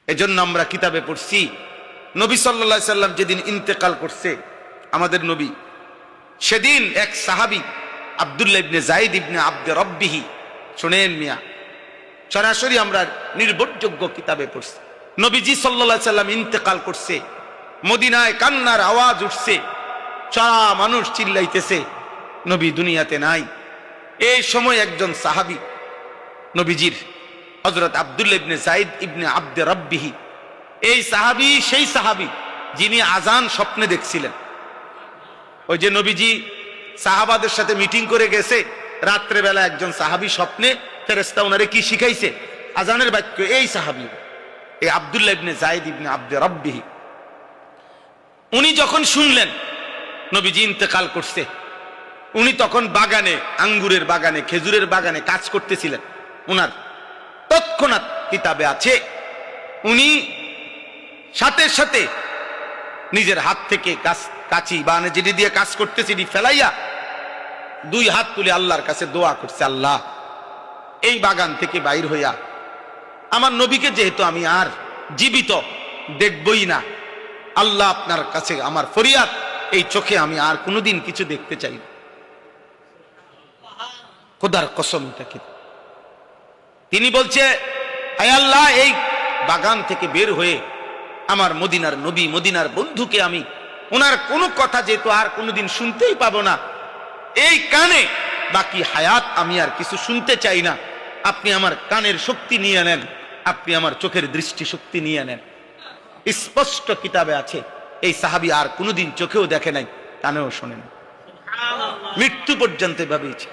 এজন্য আমরা কিতাবে পড়ছি নবী সাল্লাল্লাহু আলাইহি সাল্লাম যেদিন ইন্তেকাল করছে আমাদের নবী, সেদিন এক সাহাবী আব্দুল্লাহ ইবনে যায়েদ ইবনে আব্দে রব্বিহি, শুনেন মিয়া, সরাসরি আমরা নির্ভরযোগ্য কিতাবে পড়ছি, নবীজি সাল্লাল্লাহু আলাইহি সাল্লাম ইন্তেকাল করছে, মদিনায় কান্নার আওয়াজ উঠছে, সারা মানুষ চিল্লাইতেছে নবী দুনিয়াতে নাই। এই সময় একজন সাহাবী নবীজির, হযরত আব্দুল্লাহ ইবনে যায়েদ ইবনে আব্দে রব্বিহি, এই সাহাবী সেই সাহাবী যিনি আজান স্বপ্নে দেখছিলেন। ওই যে নবীজি সাহাবাদের সাথে মিটিং করে গেছে, রাত্রে বেলা একজন সাহাবী স্বপ্নে ফেরেশতা ওনারে কি শিখাইছে, আজানের বাক্য। এই সাহাবী এই আব্দুল্লাহ ইবনে যায়েদ ইবনে আব্দে রব্বিহি, উনি যখন শুনলেন নবীজি ইন্তেকাল করছে, উনি তখন বাগানে, আঙ্গুরের বাগানে, খেজুরের বাগানে কাজ করতেছিলেন। উনার তৎক্ষণাৎ কিতাবে আছে উনি সাথে সাথে নিজের হাত থেকে কাঁচি বা যেটি দিয়ে কাজ করতেছি ফেলাইয়া দুই হাত তুলে আল্লাহর কাছে দোয়া করছে, আল্লাহ এই বাগান থেকে বাইর হইয়া আমার নবীকে যেহেতু আমি আর জীবিত দেখবই না, আল্লাহ আপনার কাছে আমার ফরিয়াদ, এই চোখে আমি আর কোনোদিন কিছু দেখতে চাই না। খোদার কসম, এটাকে তিনি বলছে, আয় আল্লাহ, এই বাগান থেকে বের হয়ে আমার মদিনার নবী, মদিনার বন্ধুকে আমি ওনার কোনো কথা যেহেতু আর কোনোদিন শুনতেই পাবো না, এই কানে বাকি হায়াত আমি আর কিছু শুনতে চাই না, আপনি আমার কানের শক্তি নিয়ে নেন, আপনি আমার চোখের দৃষ্টি শক্তি নিয়ে নেন। স্পষ্ট কিতাবে আছে এই সাহাবী আর কোনোদিন চোখেও দেখে নাই, কানেও শোনে নাই, মৃত্যু পর্যন্ত ভাবেইছে।